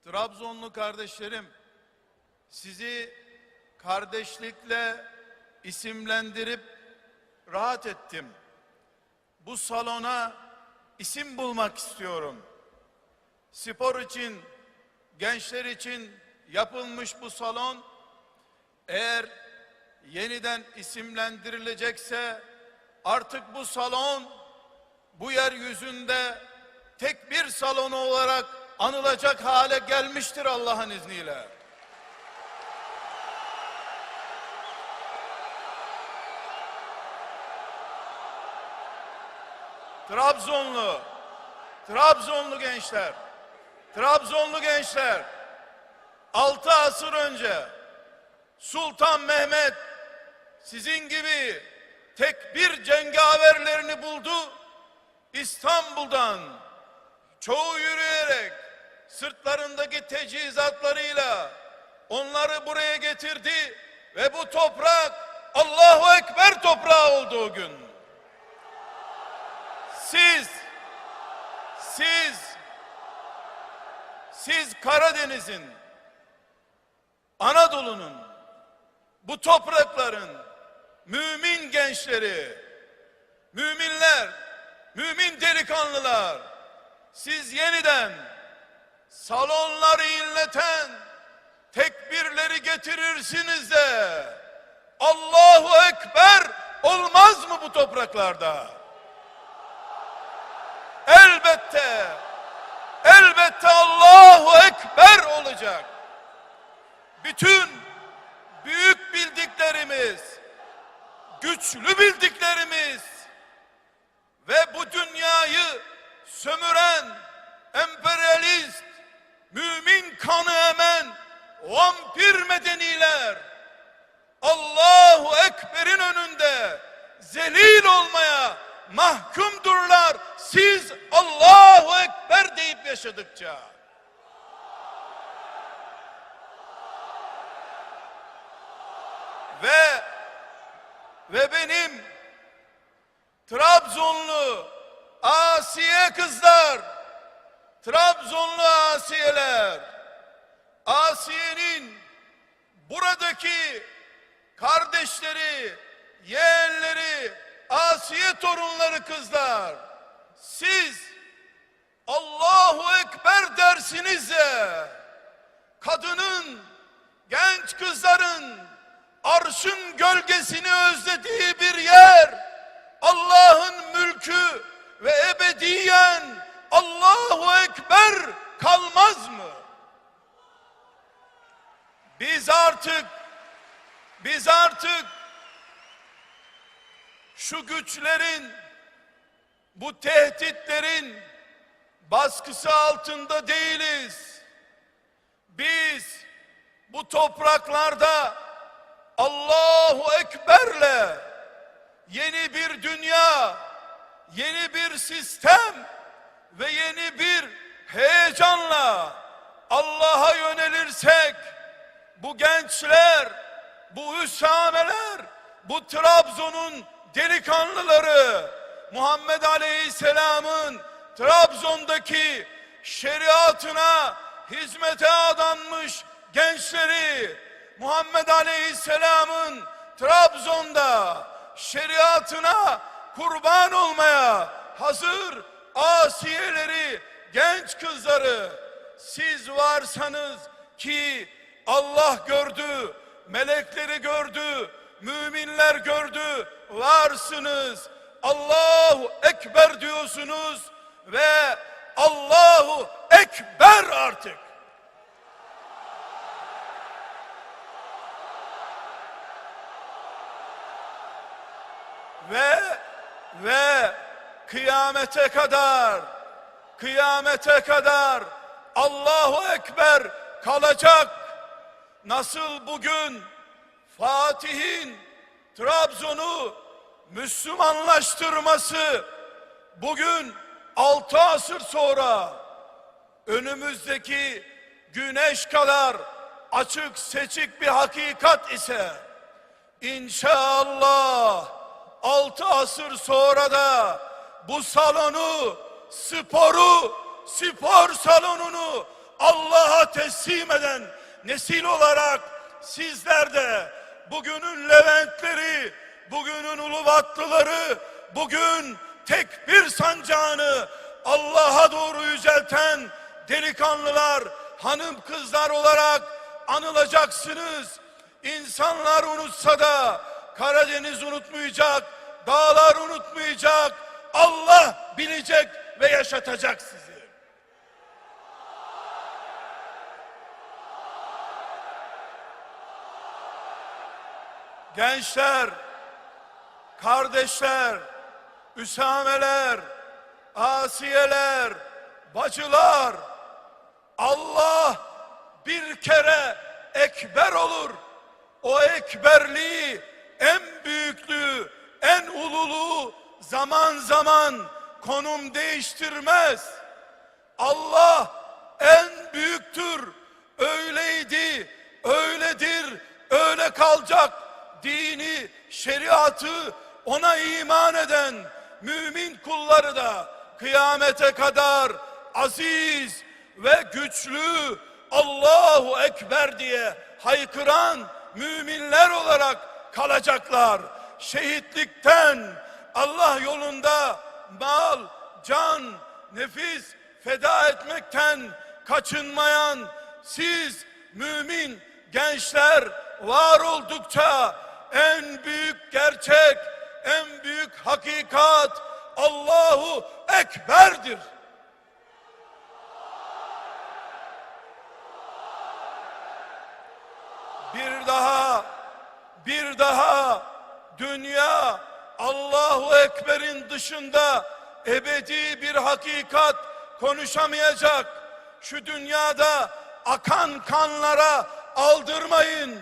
Trabzonlu kardeşlerim, sizi kardeşlikle isimlendirip rahat ettim. Bu salona isim bulmak istiyorum. Spor için, gençler için yapılmış bu salon, eğer yeniden isimlendirilecekse artık bu salon bu yeryüzünde tek bir salon olarak anılacak hale gelmiştir Allah'ın izniyle. Trabzonlu gençler, 6 asır önce Sultan Mehmet sizin gibi tek bir cengaverlerini buldu. İstanbul'dan çoğu yürüyerek sırtlarındaki teçhizatlarıyla onları buraya getirdi ve bu toprak Allahu Ekber toprağı oldu o gün. Siz Karadeniz'in, Anadolu'nun, bu toprakların mümin gençleri, müminler, mümin delikanlılar, siz yeniden salonları inleten tekbirleri getirirsiniz de Allahu Ekber olmaz mı bu topraklarda? Elbette Allahu Ekber olacak. Bütün büyük bildiklerimiz, güçlü bildiklerimiz ve bu dünyayı sömüren, emperyalist, mümin kanı emen vampir medeniler Allahu Ekber'in önünde zelil olmaya mahkumdurlar. Siz Allahu Ekber deyip yaşadıkça. Ve benim Trabzonlu asiye kızlar, Trabzonlu asiyeler, Asiye'nin buradaki kardeşleri, yeğenleri, Asiye torunları kızlar, siz Allahu Ekber dersiniz de kadının, genç kızların arşın gölgesini özlediği bir yer, Allah'ın mülkü ve ebediyen Allahu Ekber kalmaz mı? Biz artık şu güçlerin, bu tehditlerin baskısı altında değiliz. Biz bu topraklarda Allahu Ekber'le yeni bir dünya, yeni bir sistem ve yeni bir heyecanla Allah'a yönelirsek, bu gençler, bu üsameler, bu Trabzon'un delikanlıları, Muhammed Aleyhisselam'ın Trabzon'daki şeriatına hizmete adanmış gençleri, Muhammed Aleyhisselam'ın Trabzon'da şeriatına kurban olmaya hazır asiyeleri, genç kızları, siz varsanız ki Allah gördü, melekleri gördü, müminler gördü, varsınız. Allahu Ekber diyorsunuz ve Allahu Ekber artık. Ve kıyamete kadar Allahu Ekber kalacak. Nasıl bugün Fatih'in Trabzon'u Müslümanlaştırması bugün 6 asır sonra önümüzdeki güneş kadar açık seçik bir hakikat ise İnşallah 6 asır sonra da bu salonu, spor salonunu Allah'a teslim eden nesil olarak sizler de bugünün Leventleri, bugünün Ulubatlıları, bugün tekbir sancağını Allah'a doğru yücelten delikanlılar, hanım kızlar olarak anılacaksınız. İnsanlar unutsa da Karadeniz unutmayacak, dağlar unutmayacak, Allah bilecek ve yaşatacak sizi. Gençler, kardeşler, Üsameler, Asiyeler, bacılar, Allah bir kere ekber olur. O ekberliği, en büyüklüğü, en ululuğu zaman zaman konum değiştirmez. Allah en büyüktür, öyleydi, öyledir, öyle kalacak. Dini, şeriatı, ona iman eden mümin kulları da kıyamete kadar aziz ve güçlü, Allahu Ekber diye haykıran müminler olarak kalacaklar. Şehitlikten, Allah yolunda mal, can, nefis feda etmekten kaçınmayan siz mümin gençler var oldukça en büyük gerçek, en büyük hakikat Allahu Ekber'dir. Bir daha dünya Allahu Ekber'in dışında ebedi bir hakikat konuşamayacak. Şu dünyada akan kanlara aldırmayın.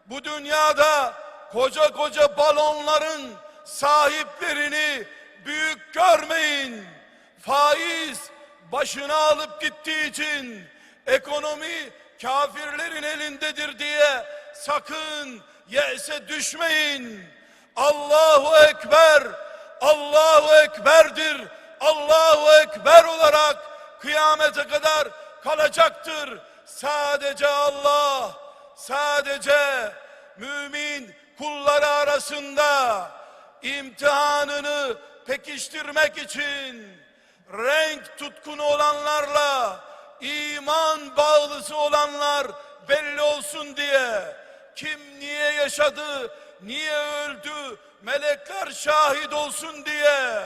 Bu dünyada koca koca balonların sahiplerini büyük görmeyin. Faiz başını alıp gittiği için ekonomi kafirlerin elindedir diye sakın yese düşmeyin. Allahu Ekber, Allahu Ekber'dir. Allahu Ekber olarak kıyamete kadar kalacaktır. Sadece Allah, sadece mümin kulları arasında imtihanını pekiştirmek için renk tutkunu olanlarla iman bağlısı olanlar belli olsun diye, kim niye yaşadı, niye öldü, melekler şahit olsun diye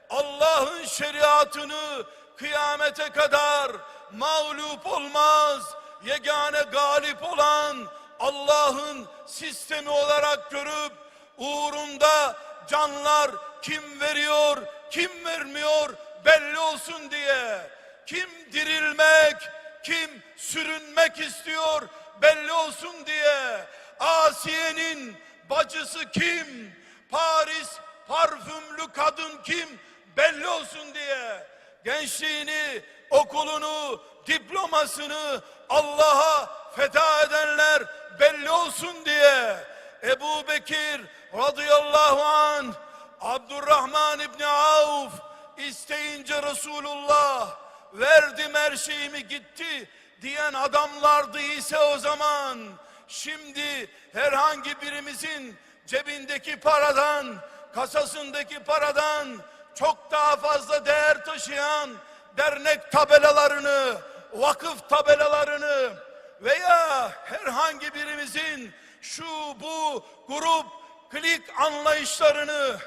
Allah'ın şeriatını kıyamete kadar mağlup olmaz, yegane galip olan Allah'ın sistemi olarak görüp uğrunda canlar kim veriyor, kim vermiyor belli olsun diye, kim dirilmek, kim sürünmek istiyor belli olsun diye, Asiye'nin bacısı kim, Paris parfümlü kadın kim belli olsun diye, gençliğini, okulunu, diplomasını Allah'a feda edenler belli olsun diye, Ebu Bekir radıyallahu anh, Abdurrahman İbni Avf isteyince Resulullah verdim her şeyimi gitti diyen adamlardı ise o zaman, şimdi herhangi birimizin cebindeki paradan, kasasındaki paradan çok daha fazla değer taşıyan dernek tabelalarını, vakıf tabelalarını veya herhangi birimizin şu bu grup klik anlayışlarını,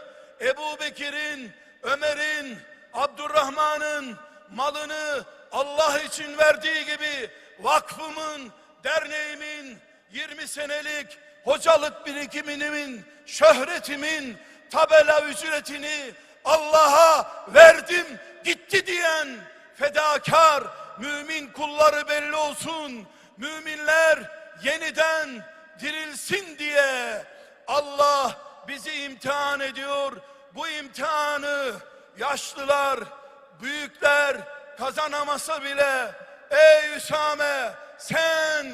Ebu Bekir'in, Ömer'in, Abdurrahman'ın malını Allah için verdiği gibi vakfımın, derneğimin 20 senelik hocalık birikimimin, şöhretimin tabela ücretini Allah'a verdim gitti diyen fedakar mümin kulları belli olsun. Müminler yeniden dirilsin diye Allah bizi imtihan ediyor. Bu imtihanı yaşlılar, büyükler kazanamasa bile, ey Üsame, sen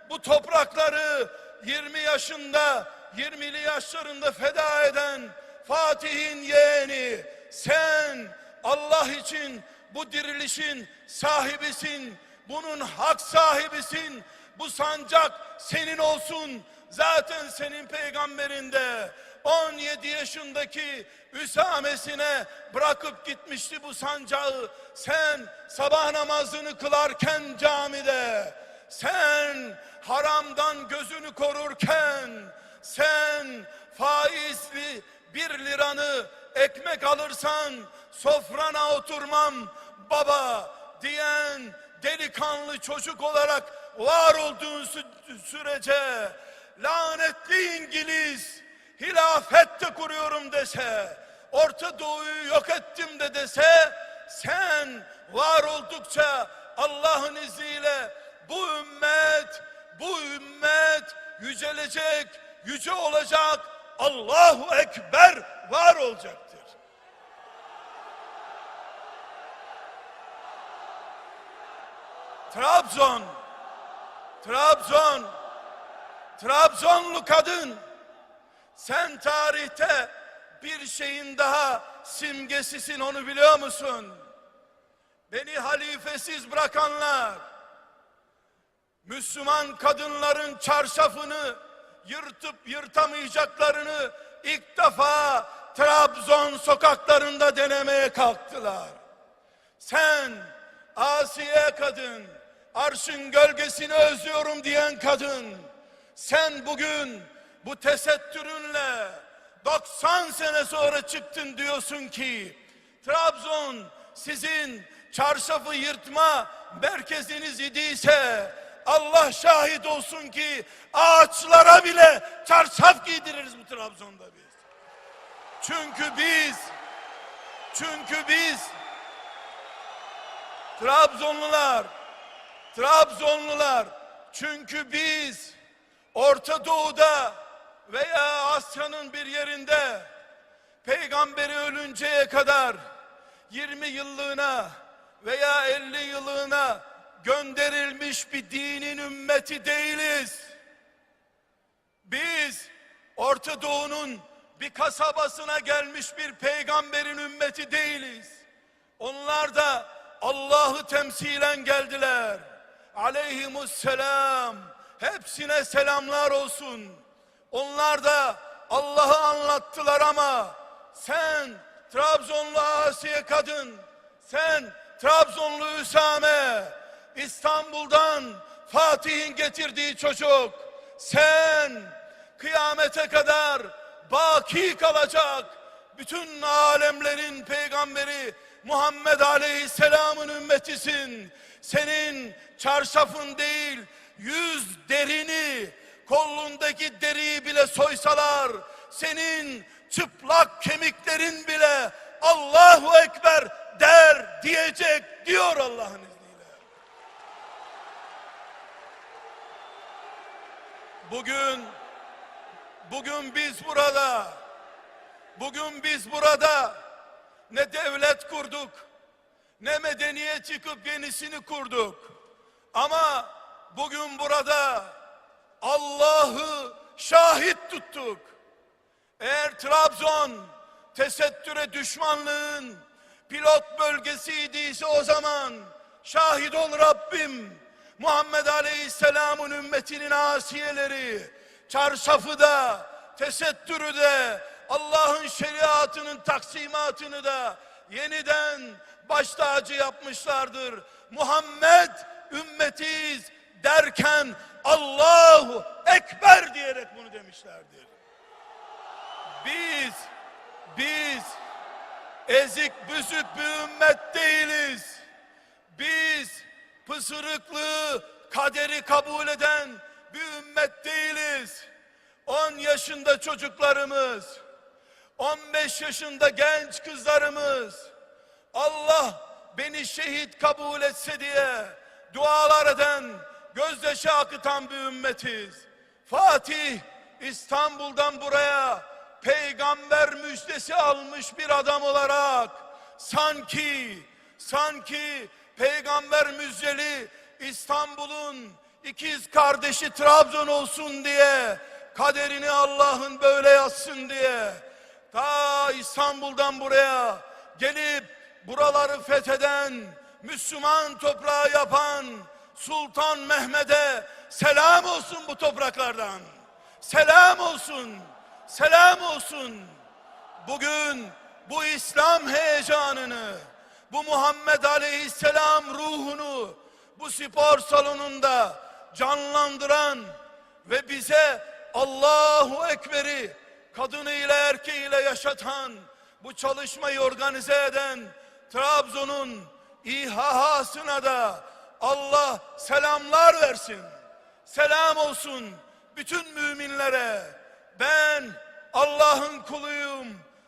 bu toprakları 20 yaşında, 20'li yaşlarında feda eden Fatih'in yeğeni, sen Allah için bu dirilişin sahibisin. Bunun hak sahibisin. Bu sancak senin olsun. Zaten senin peygamberinde 17 yaşındaki Üsamesine bırakıp gitmişti bu sancağı. Sen sabah namazını kılarken camide, sen haramdan gözünü korurken, sen faizli 1 liranı ekmek alırsan sofrana oturmam baba diyen delikanlı çocuk olarak var olduğun sürece, lanetli İngiliz hilafette kuruyorum dese, Orta Doğu'yu yok ettim de dese, sen var oldukça Allah'ın izniyle bu ümmet yücelecek, yüce olacak, Allahu Ekber var olacaktır. Trabzonlu kadın, sen tarihte bir şeyin daha simgesisin, onu biliyor musun? Beni halifesiz bırakanlar, Müslüman kadınların çarşafını yırtıp yırtamayacaklarını ilk defa Trabzon sokaklarında denemeye kalktılar. Sen Asiye kadın, arşın gölgesini özlüyorum diyen kadın, sen bugün bu tesettürünle 90 sene sonra çıktın diyorsun ki Trabzon sizin çarşafı yırtma merkeziniz idiyse, Allah şahit olsun ki ağaçlara bile çarşaf giydiririz bu Trabzon'da biz. Çünkü biz Trabzonlular, çünkü biz Orta Doğu'da veya Asya'nın bir yerinde peygamberi ölünceye kadar 20 yıllığına veya 50 yıllığına gönderilmiş bir dinin ümmeti değiliz. Biz Orta Doğu'nun bir kasabasına gelmiş bir peygamberin ümmeti değiliz. Onlar da Allah'ı temsilen geldiler. Aleyhimusselam. Hepsine selamlar olsun. Onlar da Allah'ı anlattılar ama sen Trabzonlu Asiye kadın, sen Trabzonlu Üsame, İstanbul'dan Fatih'in getirdiği çocuk, sen kıyamete kadar baki kalacak bütün alemlerin peygamberi Muhammed Aleyhisselam'ın ümmetisin. Senin çarşafın değil, 100 derini, kolundaki deriyi bile soysalar, senin çıplak kemiklerin bile Allahu Ekber der diyecek diyor Allah'ın izniyle. Bugün biz burada ne devlet kurduk, ne medeniyet yıkıp yenisini kurduk. Ama bugün burada Allah'ı şahit tuttuk. Eğer Trabzon tesettüre düşmanlığın pilot bölgesiydiyse o zaman şahit ol Rabbim, Muhammed Aleyhisselam'ın ümmetinin asiyeleri çarşafı da tesettürü de Allah'ın şeriatının taksimatını da yeniden baş tacı yapmışlardır. Muhammed ümmetiyiz derken Allahu Ekber diyerek bunu demişlerdir. Biz ezik büzük bir ümmet değiliz. Biz pısırıklığı, kaderi kabul eden bir ümmet değiliz. 10 yaşında çocuklarımız, 15 yaşında genç kızlarımız, Allah beni şehit kabul etse diye dualar eden, gözyaşı akıtan bir ümmetiz. Fatih İstanbul'dan buraya peygamber müjdesi almış bir adam olarak sanki peygamber müjdeli İstanbul'un ikiz kardeşi Trabzon olsun diye, kaderini Allah'ın böyle yazsın diye ta İstanbul'dan buraya gelip buraları fetheden, Müslüman toprağı yapan Sultan Mehmet'e selam olsun bu topraklardan. Selam olsun, selam olsun. Bugün bu İslam heyecanını, bu Muhammed Aleyhisselam ruhunu bu spor salonunda canlandıran ve bize Allahu Ekber'i kadınıyla erkeğiyle yaşatan, bu çalışmayı organize eden Trabzon'un İHH'sına da Allah selamlar versin. Selam olsun bütün müminlere. Ben Allah'ın kuluyum,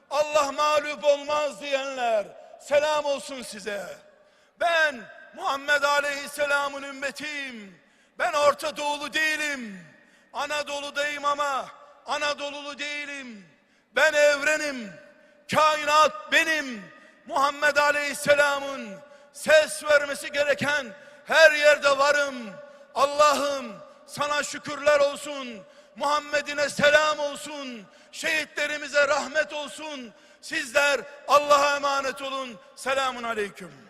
Allah mağlup olmaz diyenler, selam olsun size. Ben Muhammed Aleyhisselam'ın ümmetiyim. Ben Orta Doğulu değilim. Anadolu'dayım ama Anadolulu değilim. Ben evrenim. Kainat benim. Muhammed Aleyhisselam'ın ses vermesi gereken her yerde varım. Allah'ım sana şükürler olsun. Muhammed'ine selam olsun. Şehitlerimize rahmet olsun. Sizler Allah'a emanet olun. Selamun aleyküm.